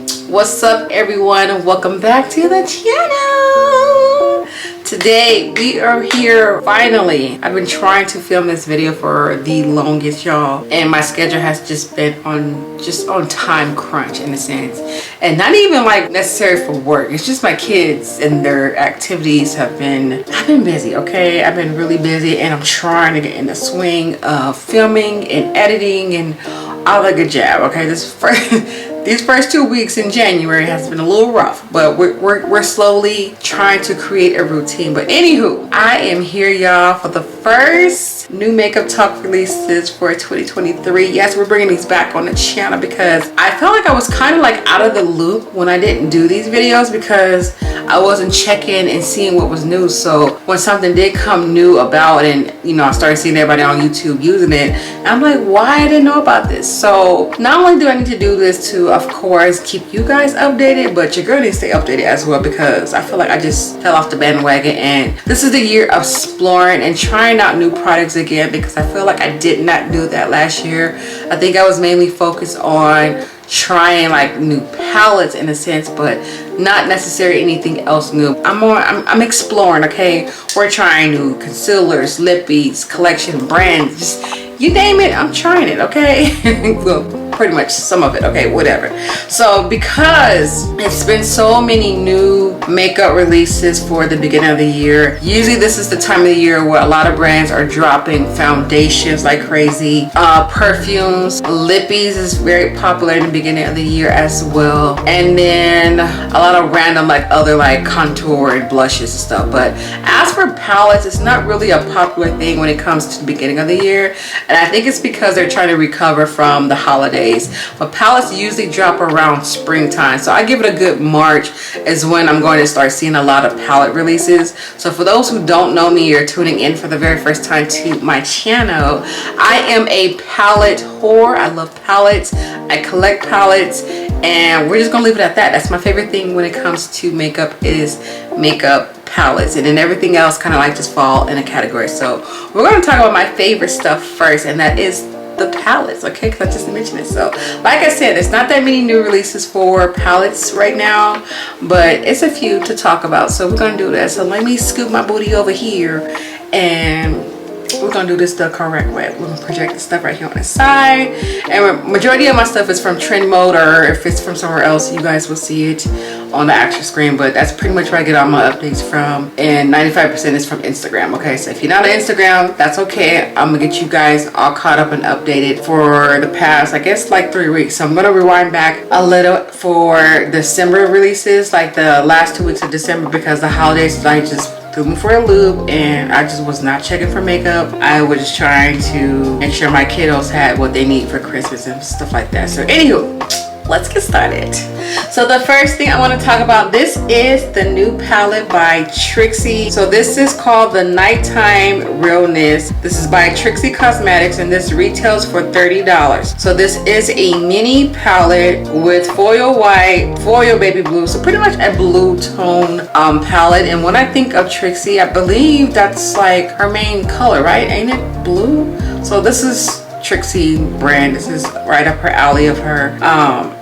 What's up, everyone? Welcome back to the channel. Today we are here finally. I've been trying to film this video for the longest, y'all, and my schedule has just been on time crunch in a sense, and not even like necessary for work. It's just my kids and their activities I've been busy. Okay, I've been really busy, and I'm trying to get in the swing of filming and editing and all the good job. Okay, these first 2 weeks in January has been a little rough, but we're slowly trying to create a routine. But anywho, I am here, y'all, for the first new makeup talk releases for 2023. Yes, we're bringing these back on the channel because I felt like I was kind of like out of the loop when I didn't do these videos because I wasn't checking and seeing what was new. So when something did come new about, and you know, I started seeing everybody on YouTube using it, and I'm like, why I didn't know about this? So not only do I need to do this to, of course, keep you guys updated, but your girl needs to stay updated as well, because I feel like I just fell off the bandwagon, and this is the year of exploring and trying out new products again, because I feel like I did not do that last year. I think I was mainly focused on trying like new palettes in a sense, but not necessarily anything else new. I'm exploring. Okay, we're trying new concealers, lippies, collection brands, just you name it, I'm trying it. Okay. Well, pretty much some of it. Okay, whatever. So because it's been so many new makeup releases for the beginning of the year, usually this is the time of the year where a lot of brands are dropping foundations like crazy, perfumes, lippies is very popular in the beginning of the year as well, and then a lot of random like other like contour and blushes and stuff. But as for palettes, it's not really a popular thing when it comes to the beginning of the year, and I think it's because they're trying to recover from the holidays. But palettes usually drop around springtime, so I give it a good March is when I'm going to start seeing a lot of palette releases. So for those who don't know me or tuning in for the very first time to my channel, I am a palette whore. I love palettes, I collect palettes, and we're just gonna leave it at that. That's my favorite thing when it comes to makeup, is makeup palettes, and then everything else kind of like just fall in a category. So we're going to talk about my favorite stuff first, and that is the palettes. Okay, because I just mentioned it. So like I said, there's not that many new releases for palettes right now, but it's a few to talk about, so we're going to do that. So let me scoop my booty over here, and we're gonna do this the correct way. We're gonna project the stuff right here on the side, and majority of my stuff is from Trend Mode, or if it's from somewhere else, you guys will see it on the actual screen. But that's pretty much where I get all my updates from, and 95% is from Instagram. Okay, so if you're not on Instagram, that's okay. I'm gonna get you guys all caught up and updated for the past, I guess, like 3 weeks. So I'm gonna rewind back a little for December releases, like the last 2 weeks of December, because the holidays like just threw me for a loop, and I just was not checking for makeup. I was just trying to make sure my kiddos had what they need for Christmas and stuff like that. So anywho, let's get started. So the first thing I want to talk about, this is the new palette by TRIXIE. So this is called the Nighttime Realness. This is by TRIXIE Cosmetics, and this retails for $30. So this is a mini palette with foil white, foil baby blue, so pretty much a blue tone palette. And when I think of TRIXIE, I believe that's like her main color, right? Ain't it blue? So this is TRIXIE brand. This is right up her alley of her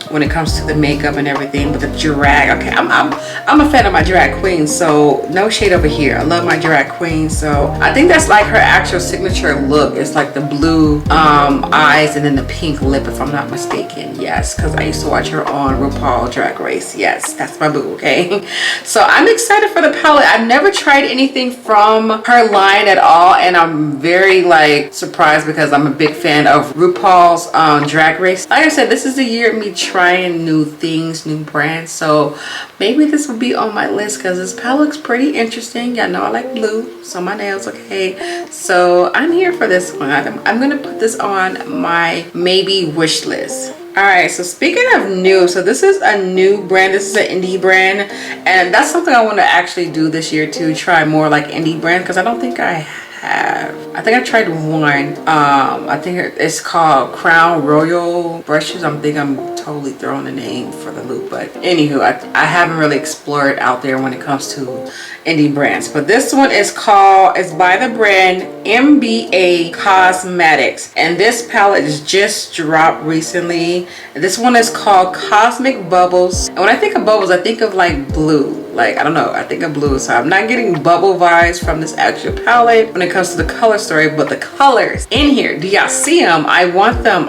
when it comes to the makeup and everything. But the drag, okay, I'm a fan of my drag queens, so no shade over here. I love my drag queen. So I think that's like her actual signature look. It's like the blue eyes and then the pink lip, if I'm not mistaken. Yes, because I used to watch her on RuPaul Drag Race. Yes, that's my boo. Okay, so I'm excited for the palette. I've never tried anything from her line at all, and I'm very like surprised because I'm a big fan of RuPaul's Drag Race. Like I said, this is the year of me trying new things, new brands, so maybe this will be on my list because this palette looks pretty interesting. Y'all know I like blue, so my nails. Okay, so I'm here for this one. I'm gonna put this on my maybe wish list. All right, so speaking of new, so this is a new brand. This is an indie brand, and that's something I want to actually do this year too, try more like indie brand, because I don't think I I think I tried one. I think it's called Crown Royal brushes. I think I'm totally throwing the name for the loop, but anywho, I haven't really explored out there when it comes to indie brands. But this one is by the brand MBACOSMETICS, and this palette is just dropped recently. This one is called Cosmic Bubbles, and when I think of bubbles, I think of like blue. Like, I don't know, I think of blue. So I'm not getting bubble vibes from this actual palette when it comes to the color story, but the colors in here, do y'all see them? I want them.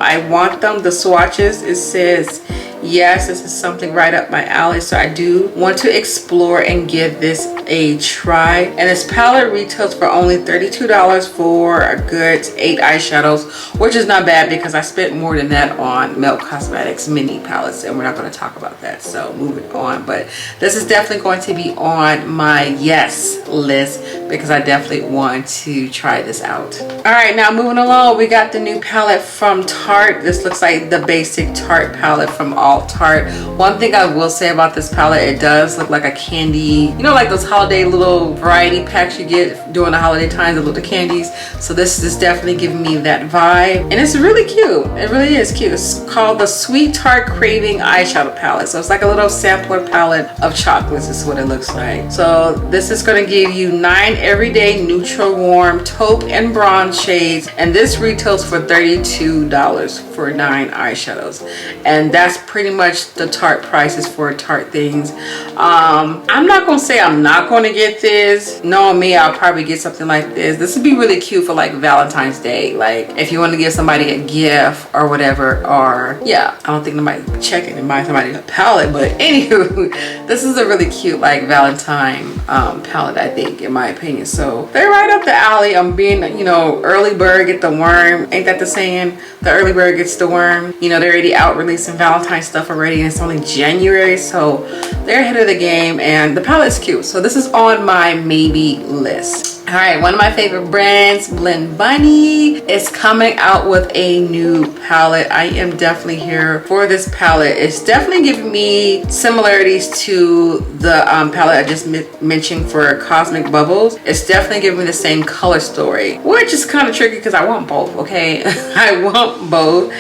The swatches, it says, yes, this is something right up my alley. So I do want to explore and give this a try. And this palette retails for only $32 for a good 8 eyeshadows, which is not bad because I spent more than that on Melt Cosmetics mini palettes, and we're not going to talk about that. So moving on, but this is definitely going to be on my yes list because I definitely want to try this out. All right, now moving along, we got the new palette from Tarte. This looks like the basic Tarte palette from all Tarte. One thing I will say about this palette, it does look like a candy, you know, like those holiday little variety packs you get during the holiday times, the little candies. So this is definitely giving me that vibe, and it's really cute. It really is cute. It's called the Sweet Tart Craving eyeshadow palette. So it's like a little sampler palette of chocolates is what it looks like. So this is going to give you 9 everyday neutral warm taupe and bronze shades, and this retails for $32 for 9 eyeshadows, and that's pretty much the Tarte prices for Tarte things. I'm not gonna say I'm not going to get this. Knowing me, I'll probably get something like this. This would be really cute for like Valentine's Day, like if you want to give somebody a gift or whatever. Or yeah, I don't think nobody checking and buy somebody a palette, but anywho, this is a really cute like Valentine palette, I think, in my opinion. So they're right up the alley. I'm being, you know, early bird get the worm, ain't that the saying? The early bird gets the worm. You know, they're already out releasing Valentine stuff already, and it's only January, so they're ahead of the game, and the palette is cute. So this is on my maybe list. All right, one of my favorite brands, Blend Bunny, is coming out with a new palette. I am definitely here for this palette. It's definitely giving me similarities to the palette I just mentioned for Cosmic Bubbles. It's definitely giving me the same color story, which is kind of tricky because I want both, okay? I want both.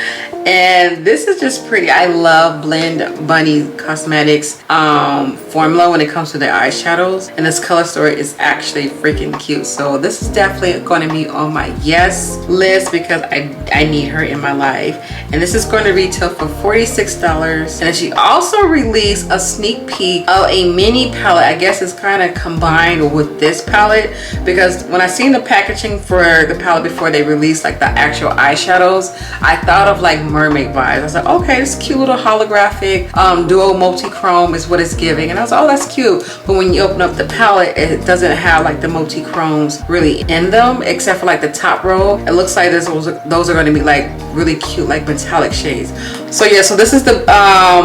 And this is just pretty. I love Blend Bunny Cosmetics formula when it comes to their eyeshadows, and this color story is actually freaking cute. So this is definitely going to be on my yes list because I need her in my life. And this is going to retail for $46. And she also released a sneak peek of a mini palette. I guess it's kind of combined with this palette, because when I seen the packaging for the palette before they released like the actual eyeshadows, I thought of like mermaid vibes. I was like, okay, this cute little holographic duo multi-chrome is what it's giving, and I was like, oh, that's cute. But when you open up the palette, it doesn't have like the multi-chromes really in them, except for like the top row. It looks like those are going to be like really cute like metallic shades. So yeah, so this is the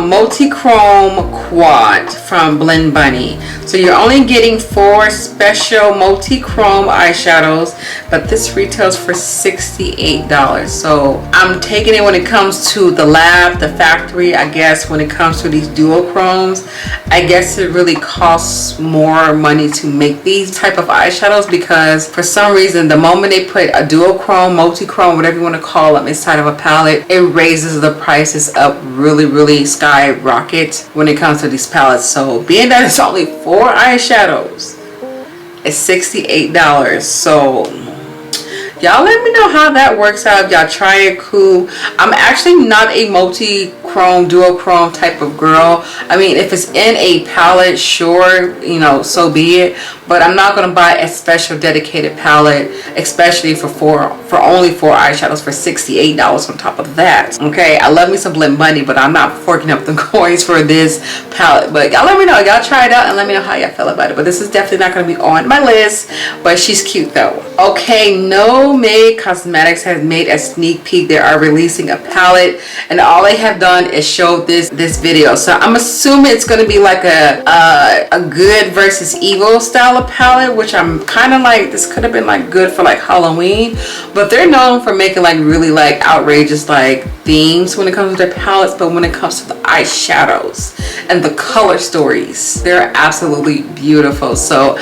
multi-chrome quad from Blend Bunny. So you're only getting 4 special multi-chrome eyeshadows, but this retails for $68. So I'm taking it when it comes to the lab, the factory. I guess when it comes to these duochromes, I guess it really costs more money to make these type of eyeshadows, because for some reason the moment they put a duochrome, multi-chrome, whatever you want to call them, inside of a palette, it raises the prices up really skyrocket when it comes to these palettes. So being that it's only 4 eyeshadows, it's $68. So y'all let me know how that works out. If y'all try it, cool. I'm actually not a multi-chrome, duochrome type of girl. I mean, if it's in a palette, sure, you know, so be it. But I'm not going to buy a special dedicated palette, especially for only 4 eyeshadows for $68 on top of that. Okay, I love me some Blend Bunny, but I'm not forking up the coins for this palette. But y'all let me know. Y'all try it out and let me know how y'all feel about it. But this is definitely not going to be on my list, but she's cute though. Okay, NOMAD Cosmetics has made a sneak peek. They are releasing a palette, and all they have done is show this video. So I'm assuming it's going to be like a good versus evil style of palette, which I'm kind of like, this could have been like good for like Halloween, but they're known for making like really like outrageous like themes when it comes to their palettes. But when it comes to the eyeshadows and the color stories, they're absolutely beautiful. So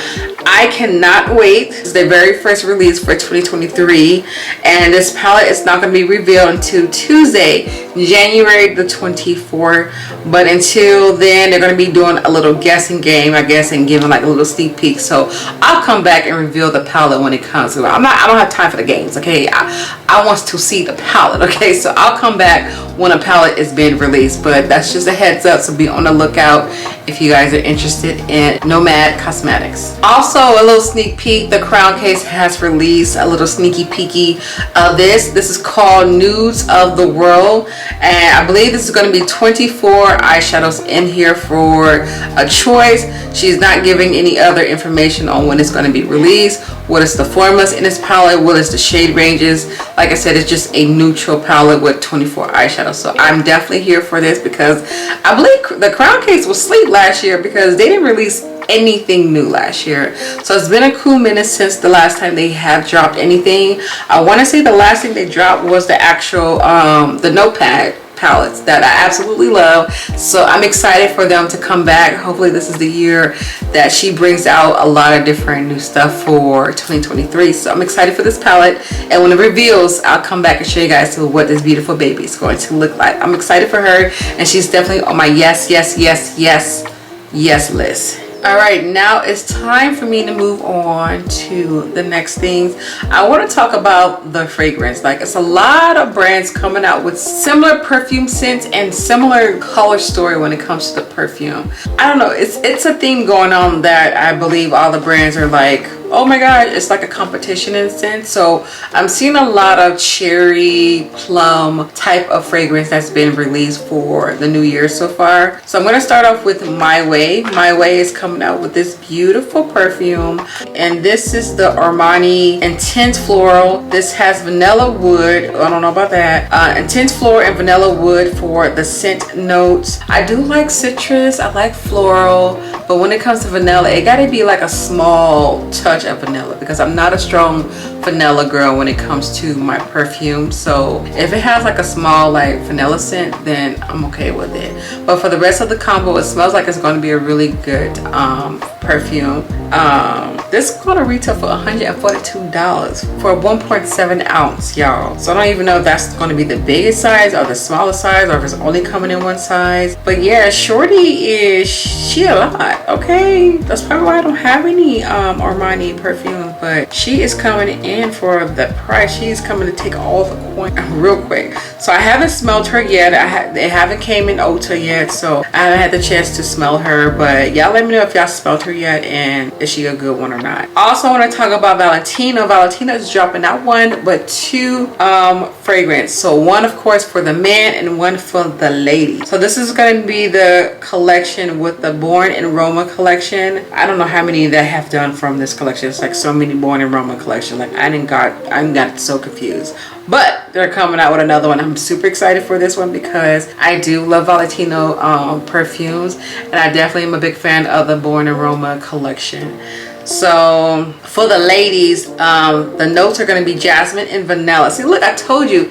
I cannot wait. It's their very first release for 2023, and this palette is not going to be revealed until Tuesday, January the 24th. But until then, they're going to be doing a little guessing game, I guess, and giving like a little sneak peek. So I'll come back and reveal the palette when it comes. I don't have time for the games, okay? I want to see the palette, okay? So I'll come back when a palette is being released, but that's just a heads up, so be on the lookout if you guys are interested in NOMAD Cosmetics. Also, a little sneak peek, the Crown Case has released a little sneaky peeky of this. This is called Nudes of the World, and I believe this is going to be 24 eyeshadows in here for a choice. She's not giving any other information on when it's going to be released, what is the formulas in this palette, what is the shade ranges. Like I said, it's just a neutral palette with 24 eyeshadows. So I'm definitely here for this because I believe the Crown Case was asleep last year because they didn't release anything new last year. So it's been a cool minute since the last time they have dropped anything. I want to say the last thing they dropped was the actual the notepad palettes that I absolutely love. So I'm excited for them to come back. Hopefully this is the year that she brings out a lot of different new stuff for 2023. So I'm excited for this palette, and when it reveals, I'll come back and show you guys what this beautiful baby is going to look like. I'm excited for her, and she's definitely on my yes list. All right, now it's time for me to move on to the next things. I want to talk about the fragrance. Like, it's a lot of brands coming out with similar perfume scents and similar color story when it comes to the perfume. I don't know, it's a theme going on that I believe all the brands are like, oh my god, it's like a competition in a sense. So I'm seeing a lot of cherry plum type of fragrance that's been released for the new year so far. So I'm going to start off with My Way. My Way is coming out with this beautiful perfume, and this is the Armani Intense Floral. This has vanilla wood. I don't know about that. Intense floral and vanilla wood for the scent notes. I do like citrus, I like floral, but when it comes to vanilla, it got to be like a small touch of vanilla because I'm not a strong vanilla girl when it comes to my perfume. So if it has like a small like vanilla scent, then I'm okay with it. But for the rest of the combo, it smells like it's going to be a really good perfume. This is going to retail for $142 for a 1.7 ounce, y'all. So I don't even know if that's going to be the biggest size or the smallest size, or if it's only coming in one size. But yeah, shorty she a lot, okay? That's probably why I don't have any Armani perfume, but she is coming in for the price. She's coming to take all the coin real quick. So I haven't smelled her yet. They haven't came in Ulta yet, so I haven't had the chance to smell her. But y'all let me know if y'all smelled her yet, and is she a good one or not. Also, I want to talk about Valentino. Valentino is dropping not one but two fragrance. So one of course for the men and one for the ladies. So this is going to be the collection with the Born in Roma collection. I don't know how many they have done from this collection. It's like so many Born in Roma collection. Like I got so confused. But they're coming out with another one. I'm super excited for this one because I do love Valentino perfumes, and I definitely am a big fan of the Born in Roma collection. So for the ladies, the notes are going to be jasmine and vanilla. See, look, I told you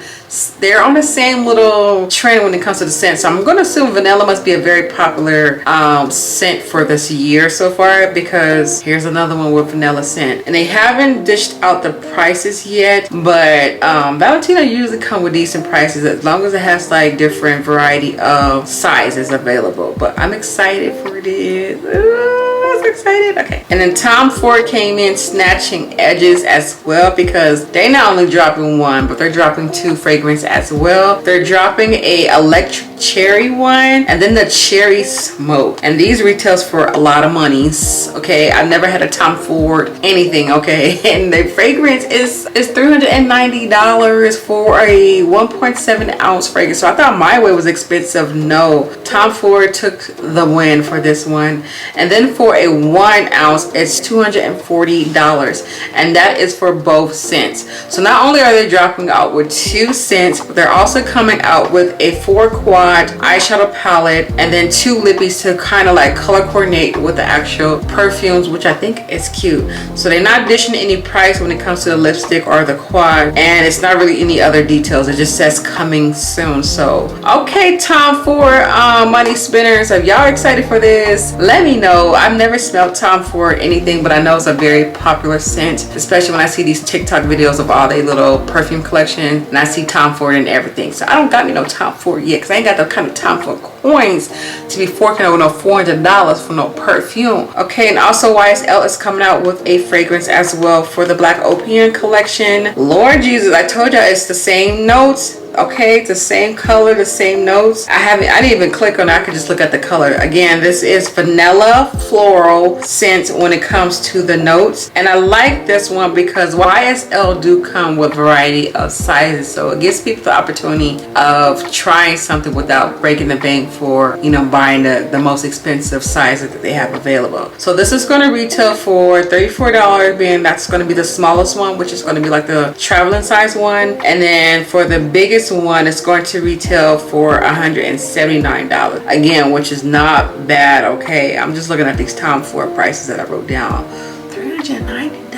they're on the same little trend when it comes to the scent. So I'm going to assume vanilla must be a very popular scent for this year so far, because here's another one with vanilla scent. And they haven't dished out the prices yet, but Valentino usually come with decent prices as long as it has like different variety of sizes available. But I'm excited for this. I'm excited. Okay. And then Tom Ford came in snatching edges as well, because they not only dropping one, but they're dropping two fragrances as well. They're dropping a electric cherry one and then the cherry smoke, and these retails for a lot of monies. Okay, I've never had a Tom Ford anything. Okay, and the fragrance is $390 for a 1.7 ounce fragrance. So I thought My Way was expensive. No, Tom Ford took the win for this one. And then for a 1 ounce, it's $240, and that is for both scents. So not only are they dropping out with two scents, but they're also coming out with a 4 quad swatch, eyeshadow palette, and then 2 lippies to kind of like color coordinate with the actual perfumes, which I think is cute. So they're not dishing any price when it comes to the lipstick or the quad, and it's not really any other details. It just says coming soon. So okay, Tom Ford money spinners, if y'all excited for this, let me know. I've never smelled Tom Ford anything, but I know it's a very popular scent, especially when I see these TikTok videos of all their little perfume collection and I see Tom Ford and everything. So I don't got me no Tom Ford yet, because I ain't got the kind of Tom Ford coins to be forking over no $400 for no perfume. Okay, and also YSL is coming out with a fragrance as well for the Black Opium collection. Lord Jesus, I told y'all it's the same notes. Okay, the same color, the same notes. I didn't even click on it. I could just look at the color. Again, this is vanilla floral scent when it comes to the notes, and I like this one because YSL do come with variety of sizes, so it gives people the opportunity of trying something without breaking the bank for, you know, buying the most expensive sizes that they have available. So this is going to retail for $34, being that's going to be the smallest one, which is going to be like the traveling size one, and then for the biggest one it's going to retail for $179 again, which is not bad. Okay, I'm just looking at these Tom Ford prices that I wrote down. $390.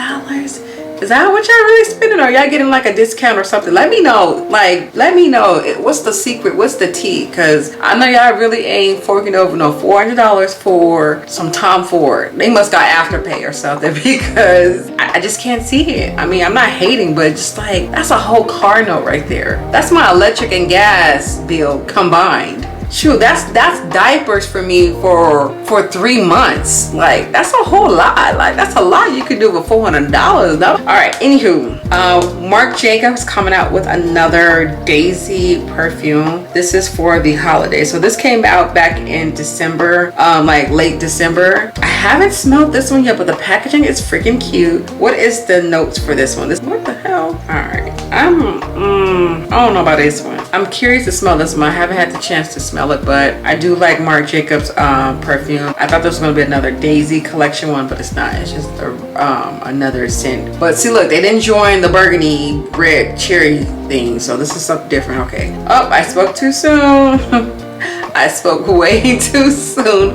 Is that what y'all really spending, or y'all getting like a discount or something? Let me know. Like, let me know what's the secret, what's the tea, because I know y'all really ain't forking over no $400 for some Tom Ford. They must got Afterpay or something, because I just can't see it. I mean, I'm not hating, but just like, that's a whole car note right there. That's my electric and gas bill combined. Shoot, that's diapers for me for 3 months. Like, that's a whole lot. Like, that's a lot you could do with $400 though. All right, anywho, Marc Jacobs coming out with another Daisy perfume. This is for the holidays. So this came out back in December, like late December. I haven't smelled this one yet, but the packaging is freaking cute. What is the notes for this one? What the hell? All right, I don't know about this one. I'm curious to smell this one. I haven't had the chance to smell it, but I do like Marc Jacobs perfume. I thought this was going to be another Daisy collection one, but it's not. It's just another scent. But see, look, they didn't join the burgundy red cherry thing, so this is something different. Okay. Oh, I spoke too soon. I spoke way too soon.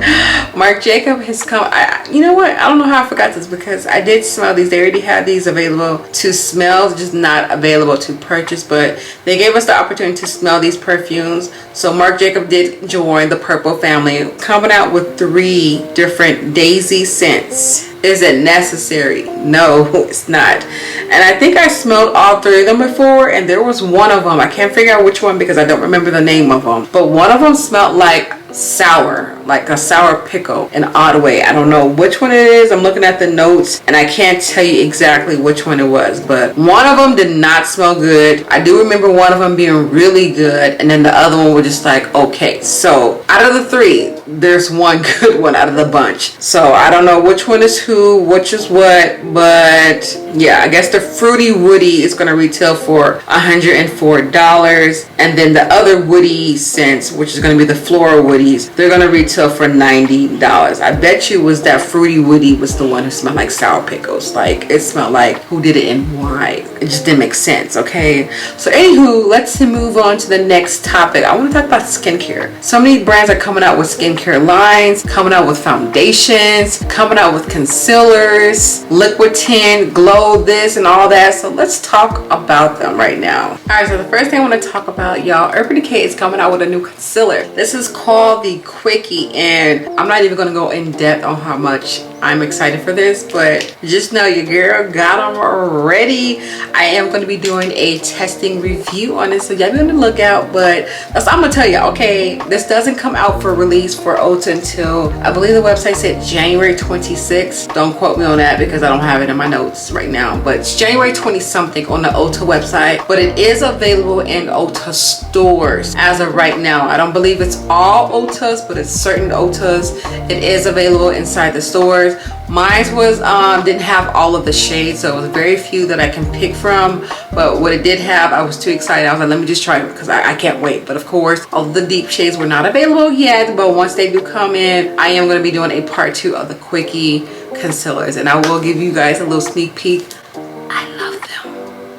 Marc Jacobs has come. You know what? I don't know how I forgot this, because I did smell these. They already had these available to smell, just not available to purchase, but they gave us the opportunity to smell these perfumes. So Marc Jacobs did join the Purple family, coming out with 3 different Daisy scents. Is it necessary? No, it's not. And I think I smelled all 3 of them before, and there was one of them, I can't figure out which one because I don't remember the name of them, but one of them smelled like sour, like a sour pickle in an odd way. I don't know which one it is. I'm looking at the notes and I can't tell you exactly which one it was, but one of them did not smell good. I do remember one of them being really good, and then the other one was just like okay. So out of the 3, there's one good one out of the bunch. So I don't know which one is who, which is what, but yeah, I guess the Fruity Woody is going to retail for $104, and then the other woody scents, which is going to be the Floral Woodies, they're going to retail for $90. I bet you was that Fruity Woody was the one who smelled like sour pickles. Like, it smelled like who did it and why. It just didn't make sense. Okay, so anywho, let's move on to the next topic. I want to talk about skincare. So many brands are coming out with skincare lines, coming out with foundations, coming out with concealers, liquid tint, glow this and all that. So let's talk about them right now. All right, so the first thing I want to talk about, y'all, Urban Decay is coming out with a new concealer. This is called the Quickie, and I'm not even going to go in depth on how much I'm excited for this, but just know your girl got them already. I am going to be doing a testing review on this, so y'all be on the lookout. But that's all I'm gonna tell you. Okay, this doesn't come out for release for Ulta until, I believe the website said January 26th. Don't quote me on that because I don't have it in my notes right now, but it's January 20 something on the Ulta website. But it is available in Ulta stores as of right now. I don't believe it's all Ultas, but it's certain Ultas. It is available inside the stores. Mine was didn't have all of the shades, so it was very few that I can pick from, but what it did have, I was too excited. I was like, let me just try it because I can't wait. But of course, all the deep shades were not available yet, but once they do come in, I am going to be doing a part 2 of the Quickie concealers, and I will give you guys a little sneak peek. I love them.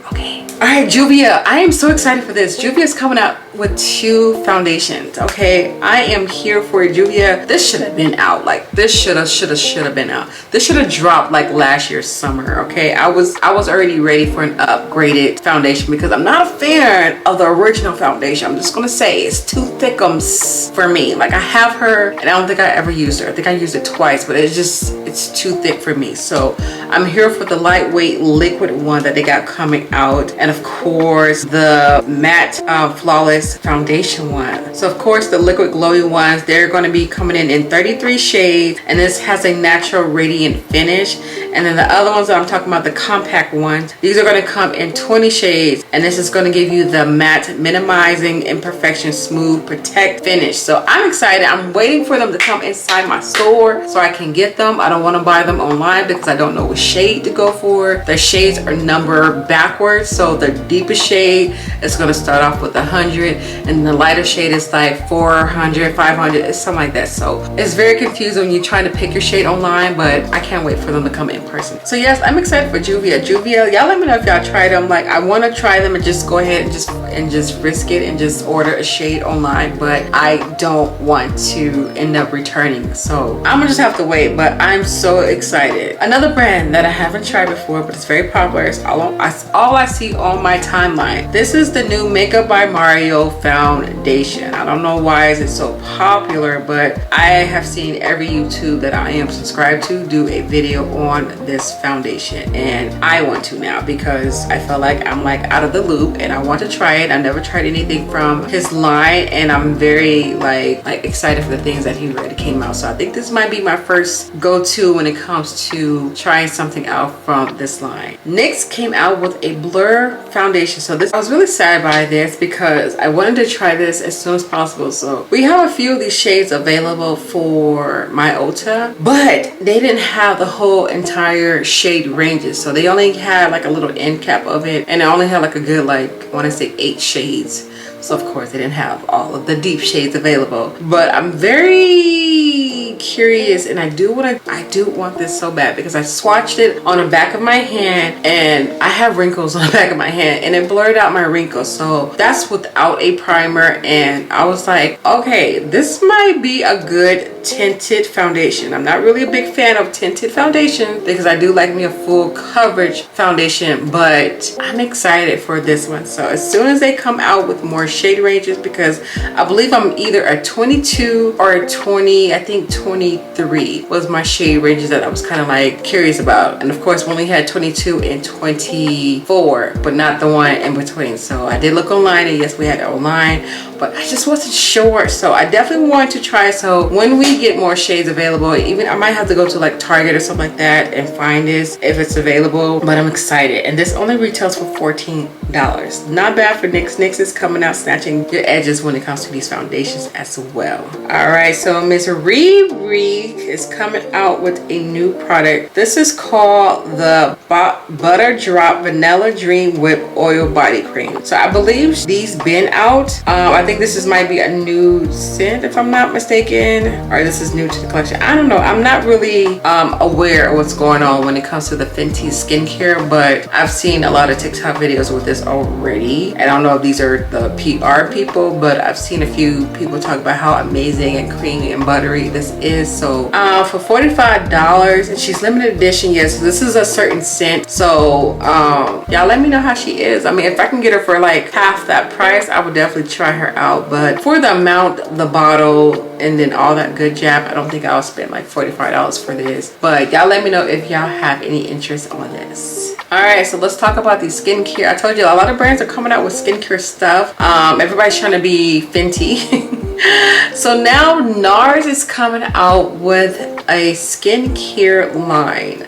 Okay. All right, Juvia. I am so excited for this. Juvia is coming out with 2 foundations. Okay, I am here for Juvia. This should have been out. Like this should have been out. This should have dropped like last year's summer. Okay, I was already ready for an upgraded foundation because I'm not a fan of the original foundation. I'm just gonna say it's too thickums for me. Like I have her and I don't think I ever used her. I think I used it twice, but it's too thick for me. So I'm here for the lightweight liquid one that they got coming out, and of course the matte flawless foundation one. So of course the liquid glowy ones, they're going to be coming in 33 shades, and this has a natural radiant finish. And then the other ones that I'm talking about, the compact ones, these are going to come in 20 shades, and this is going to give you the matte minimizing imperfection smooth protect finish. So I'm excited. I'm waiting for them to come inside my store so I can get them. I don't want to buy them online because I don't know what shade to go for. The shades are numbered backwards, so the deepest shade is going to start off with 100, and the lighter shade is like 400, 500, it's something like that. So it's very confusing when you're trying to pick your shade online, but I can't wait for them to come in person. So yes, I'm excited for Juvia. Y'all let me know if y'all tried them. Like I want to try them and just go ahead and just risk it and just order a shade online, but I don't want to end up returning. So I'm gonna just have to wait, but I'm so excited. Another brand that I haven't tried before, but it's very popular. It's all I see on my timeline. This is the new Makeup by Mario foundation. I don't know why is it so popular, but I have seen every YouTube that I am subscribed to do a video on this foundation, and I want to now because I feel like I'm like out of the loop and I want to try it. I never tried anything from his line, and I'm very like excited for the things that he already came out. So I think this might be my first go-to when it comes to trying something out from this line. NYX came out with a blur foundation. So I was really sad by this because I wanted to try this as soon as possible. So we have a few of these shades available for my Ulta, but they didn't have the whole entire shade ranges. So they only had like a little end cap of it, and it only had like a good, like I want to say 8 shades. So of course they didn't have all of the deep shades available, but I'm very curious and I do want this so bad because I swatched it on the back of my hand and I have wrinkles on the back of my hand and it blurred out my wrinkles. So that's without a primer, and I was like, okay, this might be a good tinted foundation. I'm not really a big fan of tinted foundation because I do like me a full coverage foundation, but I'm excited for this one. So as soon as they come out with more shade ranges, because I believe I'm either a 22 or a 20, I think 23 was my shade ranges that I was kind of like curious about. And of course we only had 22 and 24, but not the one in between. So I did look online, and yes, we had it online, but I just wasn't sure. So I definitely wanted to try. So when we get more shades available, even I might have to go to like Target or something like that and find this if it's available, but I'm excited. And this only retails for $14. Not bad for NYX. NYX is coming out snatching your edges when it comes to these foundations as well. All right, so Miss Riri is coming out with a new product. This is called the Butter Drop Vanilla Dream Whip Oil Body Cream. So I believe these been out. I think this might be a new scent if I'm not mistaken, or this is new to the collection. I don't know. I'm not really aware of what's going on when it comes to the Fenty skincare, but I've seen a lot of TikTok videos with this already. I don't know if these are the PR people, but I've seen a few people talk about how amazing and creamy and buttery this is. So for $45, and she's limited edition. Yes, this is a certain scent. So y'all let me know how she is. I mean, if I can get her for like half that price, I would definitely try her out. But for the amount, the bottle, and then all that good jab, I don't think I'll spend like $45 for this. But y'all let me know if y'all have any interest on this. All right, so let's talk about these skincare. I told you a lot of brands are coming out with skincare stuff. Everybody's trying to be Fenty. So now NARS is coming out with a skincare line.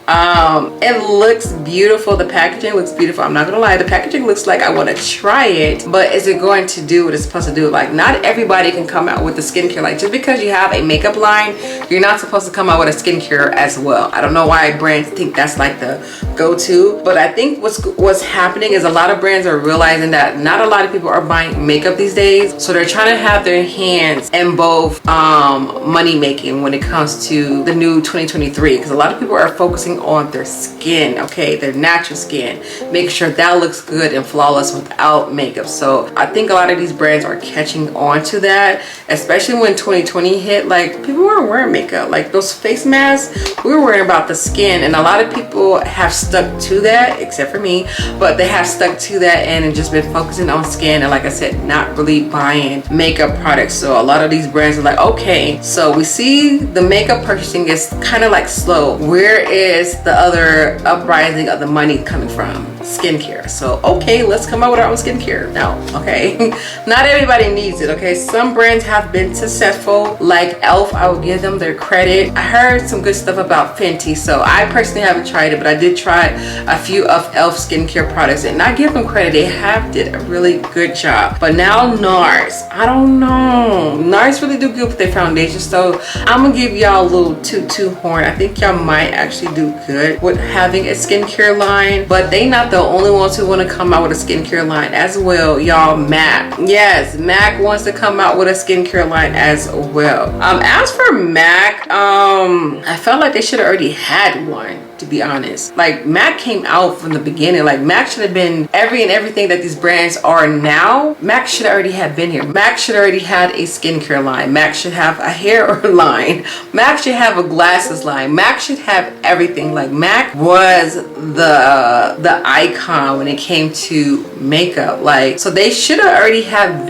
It looks beautiful. The packaging looks beautiful. I'm not gonna lie, the packaging looks like I want to try it, but is it going to do what it's supposed to do? Like, not everybody can come out with the skincare. Like, just because you have a makeup line, you're not supposed to come out with a skincare as well. I don't know why brands think that's like the go-to, but I think what's happening is a lot of brands are realizing that not a lot of people are buying makeup these days, so they're trying to have their hand hands in both money making when it comes to the new 2023, because a lot of people are focusing on their skin, okay, their natural skin, making sure that looks good and flawless without makeup. So I think a lot of these brands are catching on to that, especially when 2020 hit. Like, people weren't wearing makeup, like those face masks, we were worrying about the skin, and a lot of people have stuck to that, except for me, but they have stuck to that and just been focusing on skin, and like I said, not really buying makeup products. So a lot of these brands are like, okay, so we see the makeup purchasing is kind of like slow. Where is the other uprising of the money coming from? Skincare. So okay, let's come up with our own skincare. No, okay. Not everybody needs it, okay. Some brands have been successful, like Elf. I will give them their credit. I heard some good stuff about Fenty, so I personally haven't tried it, but I did try a few of Elf skincare products, and I give them credit. They have did a really good job. But now NARS, I don't know. NARS really do good with their foundation, so I'm gonna give y'all a little toot horn. I think y'all might actually do good with having a skincare line, but they not the only ones who want to come out with a skincare line as well, y'all. MAC, yes, MAC wants to come out with a skincare line as well. As for MAC, I felt like they should have already had one, to be honest. Like, MAC came out from the beginning. Like, MAC should have been everything that these brands are now. MAC should already have been here. MAC should already had a skincare line. MAC should have a hair line. MAC should have a glasses line. MAC should have everything. Like, MAC was the icon when it came to makeup. Like, so they should have already had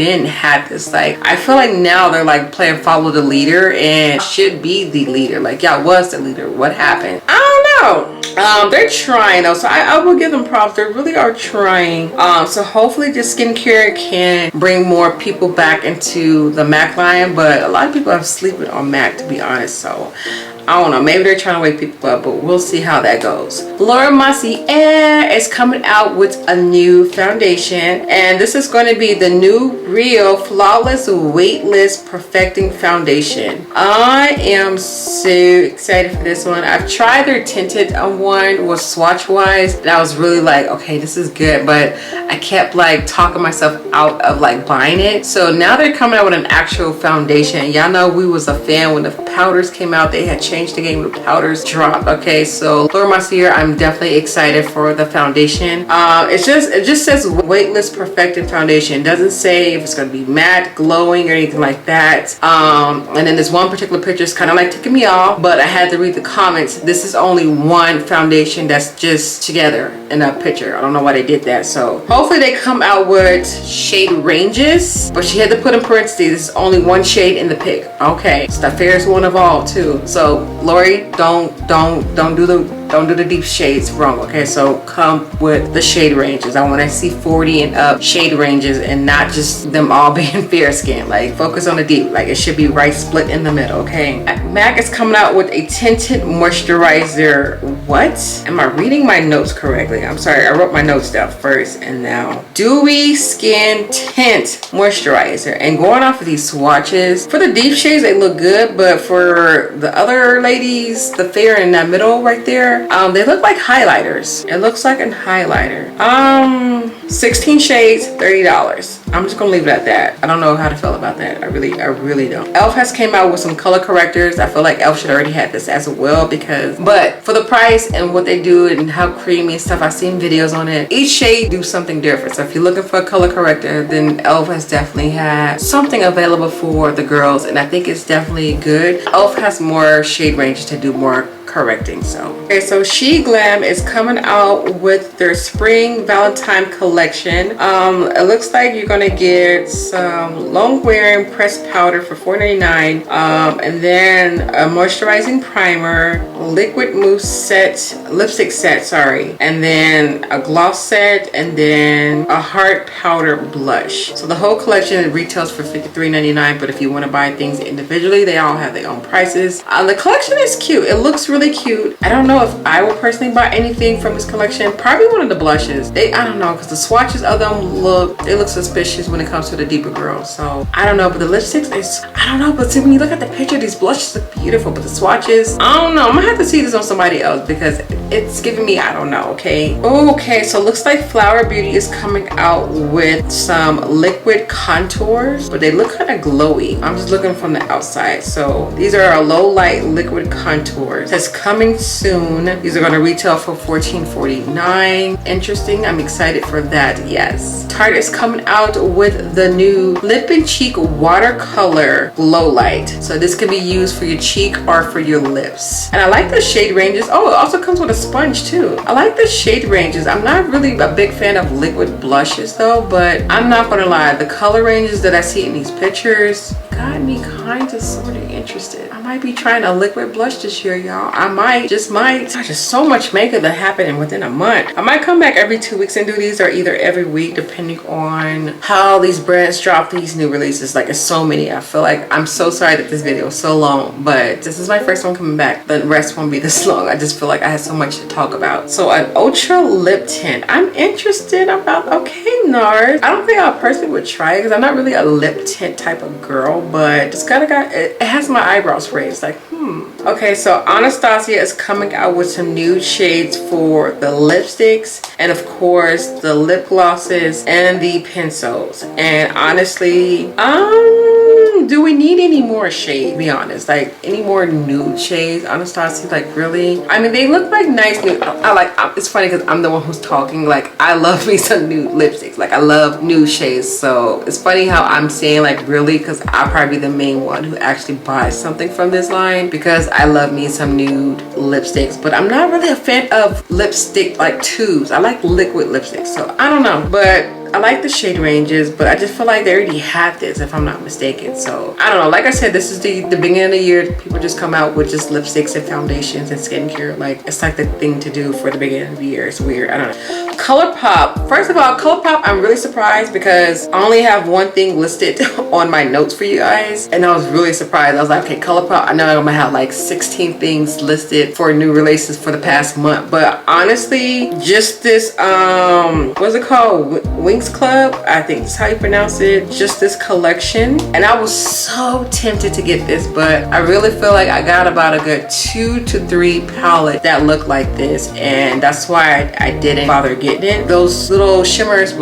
this. Like, I feel like now they're like playing follow the leader and should be the leader. Like, y'all was the leader. What happened? I don't know. They're trying though, so I will give them props. They really are trying. So hopefully this skincare can bring more people back into the MAC line, but a lot of people have sleeping on MAC, to be honest. So I don't know, maybe they're trying to wake people up, but we'll see how that goes. Mercier is coming out with a new foundation, and this is going to be the new Real Flawless Weightless Perfecting Foundation. I am so excited for this one. I've tried their tinted one with swatch wise, and I was really like, okay, this is good, but I kept like talking myself out of like buying it. So now they're coming out with an actual foundation. Y'all know we was a fan when the powders came out. They had changed the game when the powders dropped. Okay, so Mercier, I'm definitely excited for the foundation. It just says weightless perfected foundation. It doesn't say if it's going to be matte, glowing, or anything like that. And then this one particular picture is kind of like ticking me off, but I had to read the comments. This is only one foundation that's just together in a picture. I don't know why they did that. So hopefully they come out with shade ranges, but she had to put in parentheses, this is only one shade in the pic. Okay, it's the fairest one of all too. So Lori, don't do the deep shades wrong, okay? So come with the shade ranges. I want to see 40 and up shade ranges and not just them all being fair skin. Like, focus on the deep. Like, it should be right split in the middle, okay? MAC is coming out with a tinted moisturizer. What? Am I reading my notes correctly? I'm sorry, I wrote my notes down first and now. Dewy Skin Tint Moisturizer. And going off of these swatches, for the deep shades, they look good, but for the other ladies, the fair in that middle right there, they look like highlighters. It looks like a highlighter. 16 shades, $30. I'm just gonna leave it at that. I don't know how to feel about that. I really don't. Elf has came out with some color correctors. I feel like Elf should already had this as well, but for the price and what they do and how creamy and stuff, I've seen videos on it. Each shade do something different. So if you're looking for a color corrector, then Elf has definitely had something available for the girls, and I think it's definitely good. Elf has more shade ranges to do more correcting. So okay, so SHEGLAM is coming out with their spring Valentine collection. It looks like you're gonna get some long wearing pressed powder for $4.99, and then a moisturizing primer, liquid mousse set, lipstick set, sorry, and then a gloss set, and then a hard powder blush. So the whole collection retails for $53.99, but if you want to buy things individually, they all have their own prices. The collection is cute. It looks really really cute. I don't know if I will personally buy anything from this collection. Probably one of the blushes. I don't know, because the swatches of them look suspicious when it comes to the deeper girls. So I don't know, but the lipsticks is, I don't know, but see, when you look at the picture, these blushes look beautiful, but the swatches, I don't know. I'm gonna have to see this on somebody else because it's giving me, I don't know. Okay. Okay, so looks like Flower Beauty is coming out with some liquid contours, but they look kind of glowy. I'm just looking from the outside. So these are our low light liquid contours. It's coming soon. These are going to retail for $14.49. Interesting. I'm excited for that. Yes. Tarte is coming out with the new Lip and Cheek Watercolor Glow Light. So this can be used for your cheek or for your lips. And I like the shade ranges. Oh, it also comes with a sponge too. I like the shade ranges. I'm not really a big fan of liquid blushes though, but I'm not gonna lie, the color ranges that I see in these pictures got me kind of sort of interested. I might be trying a liquid blush this year, y'all. I might, just might. Gosh, there's so much makeup that happened within a month. I might come back every 2 weeks and do these, or either every week, depending on how these brands drop these new releases. Like, it's so many. I feel like I'm so sorry that this video is so long, but this is my first one coming back. The rest won't be this long. I just feel like I had so much to talk about. So an ultra lip tint. I'm interested about, okay, NARS. I don't think I personally would try it because I'm not really a lip tint type of girl, but it's kind of got, it has my eyebrows raised. Like, Okay, so Anastasia is coming out with some nude shades for the lipsticks, and of course the lip glosses and the pencils. And honestly, do we need any more shade, to be honest? Like, any more nude shades? Anastasia, like, really? I mean, they look like nice nude. It's funny because I'm the one who's talking. Like, I love me some nude lipsticks. Like, I love nude shades. So it's funny how I'm saying, like, really, because I'll probably be the main one who actually buys something from this line, because I love me some nude lipsticks. But I'm not really a fan of lipstick like tubes. I like liquid lipsticks. So I don't know, but I like the shade ranges, but I just feel like they already had this, if I'm not mistaken. So I don't know. Like I said, this is the beginning of the year. People just come out with just lipsticks and foundations and skincare. Like, it's like the thing to do for the beginning of the year. It's weird. I don't know. ColourPop. First of all, ColourPop, I'm really surprised because I only have one thing listed on my notes for you guys, and I was really surprised. I was like, okay, ColourPop, I know I'm gonna have like 16 things listed for new releases for the past month, but honestly, just this what's it called, Winx Club, I think that's how you pronounce it, just this collection, and I was so tempted to get this, but I really feel like I got about a good 2 to 3 palettes that look like this, and that's why I didn't bother getting it. Those little shimmers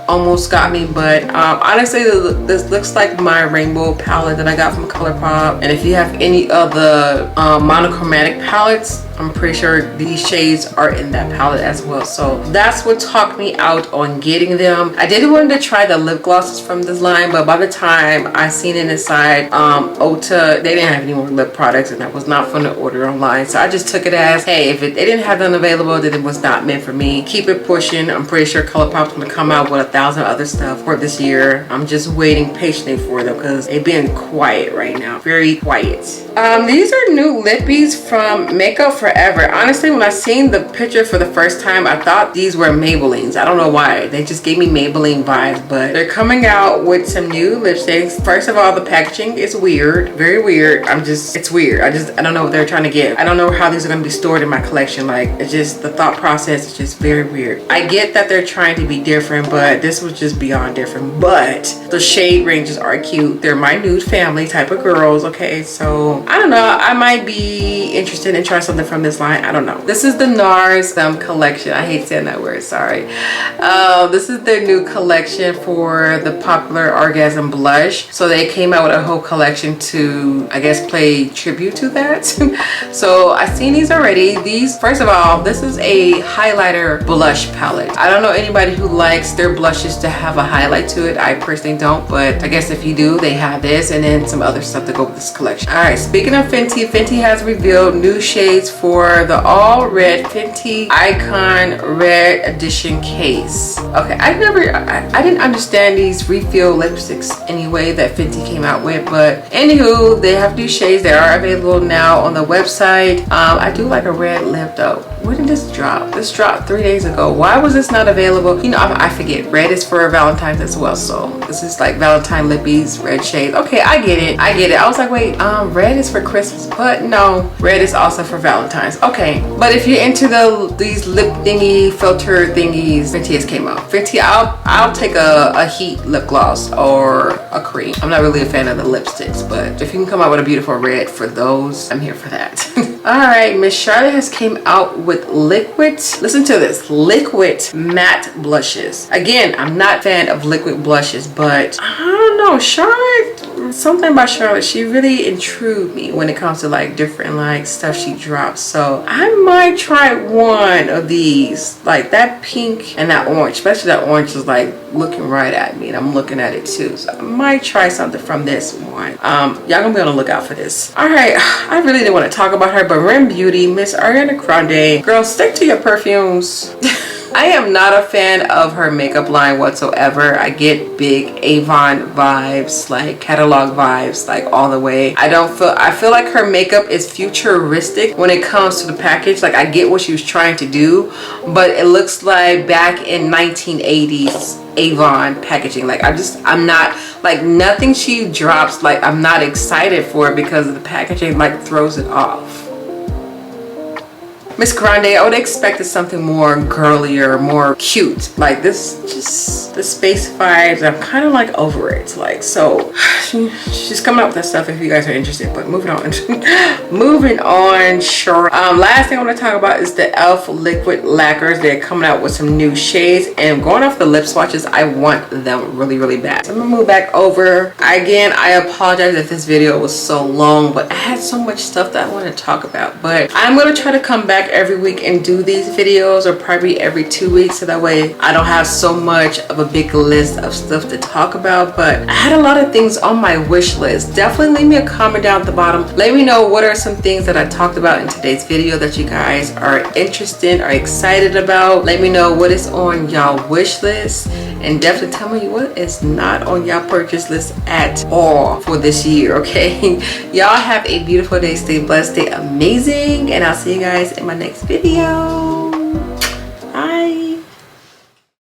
almost got me, but honestly, this looks like my rainbow palette that I got from ColourPop. And if you have any of the monochromatic palettes, I'm pretty sure these shades are in that palette as well. So that's what talked me out on getting them. I did want to try the lip glosses from this line, but by the time I seen it inside Ulta, they didn't have any more lip products, and that was not fun to order online. So I just took it as, hey, if they didn't have them available, then it was not meant for me. Keep it pushing. I'm pretty sure ColourPop's gonna come out with 1,000 other stuff for this year. I'm just waiting patiently for them because they've been quiet right now, very quiet. These are new lippies from Makeup Forever. Honestly, when I seen the picture for the first time, I thought these were Maybellines. I don't know why. They just gave me Maybelline vibes, but they're coming out with some new lipsticks. First of all, the packaging is weird, very weird. It's weird. I don't know what they're trying to get. I don't know how these are going to be stored in my collection. Like, it's just, the thought process is just very weird. I get that they're trying to be different, but this was just beyond different. But the shade ranges are cute. They're my nude family type of girls. Okay, so I don't know. I might be interested in trying something from this line. I don't know. This is the NARS collection. I hate saying that word, sorry. This is their new collection for the popular Orgasm blush. So they came out with a whole collection to, I guess, play tribute to that. So I've seen these already. These, first of all, this is a highlighter blush palette. I don't know anybody who likes their blushes to have a highlight to it. I personally don't, but I guess if you do, they have this and then some other stuff to go with this collection. All right, speaking of Fenty, Fenty has revealed new shades for the all red Fenty Icon Red Edition case. Okay, I didn't understand these refill lipsticks anyway that Fenty came out with, but anywho, they have new shades that are available now on the website. I do like a red lip though. When did this drop? This dropped 3 days ago. Why was this not available? You know, I forget. Red is for Valentine's as well, so this is like Valentine lippies, red shades. Okay, I get it. I was like, wait, red is for Christmas, but no, red is also for Valentine's. Valentine's. Okay, but if you're into these lip thingy filter thingies, Fenty has came out. Fenty, I'll take a heat lip gloss or a cream. I'm not really a fan of the lipsticks, but if you can come out with a beautiful red for those, I'm here for that. All right, Miss Charlotte has came out with liquid, listen to this, liquid matte blushes. Again, I'm not a fan of liquid blushes, but I don't know, Charlotte, something about Charlotte, she really intrigued me when it comes to like different like stuff she drops. So I might try one of these, like that pink and that orange, especially that orange is like looking right at me and I'm looking at it too. So I might try something from this one. Y'all gonna be on the lookout for this. All right, I really didn't want to talk about her, but R.E.M Beauty, Miss Ariana Grande, girl, stick to your perfumes. I am not a fan of her makeup line whatsoever. I get big Avon vibes, like catalog vibes, like all the way. I feel like her makeup is futuristic when it comes to the package. Like I get what she was trying to do, but it looks like back in 1980s Avon packaging. Like I'm not, like nothing she drops, like I'm not excited for it because the packaging like throws it off. Miss Grande, I would have expected something more girlier, more cute. Like this, just the space vibes, I'm kind of like over it. Like, so she's coming up with that stuff if you guys are interested, but moving on. Moving on, sure. Last thing I want to talk about is the e.l.f. liquid lacquers. They're coming out with some new shades, and going off the lip swatches, I want them really, really bad. So I'm gonna move back over. Again, I apologize if this video was so long, but I had so much stuff that I want to talk about. But I'm gonna try to come back every week and do these videos, or probably every 2 weeks, so that way I don't have so much of a big list of stuff to talk about. But I had a lot of things on my wish list. Definitely leave me a comment down at the bottom. Let me know what are some things that I talked about in today's video that you guys are interested or excited about. Let me know what is on y'all wish list, and definitely tell me what is not on y'all purchase list at all for this year. Okay, y'all have a beautiful day, stay blessed, stay amazing, and I'll see you guys in my next video.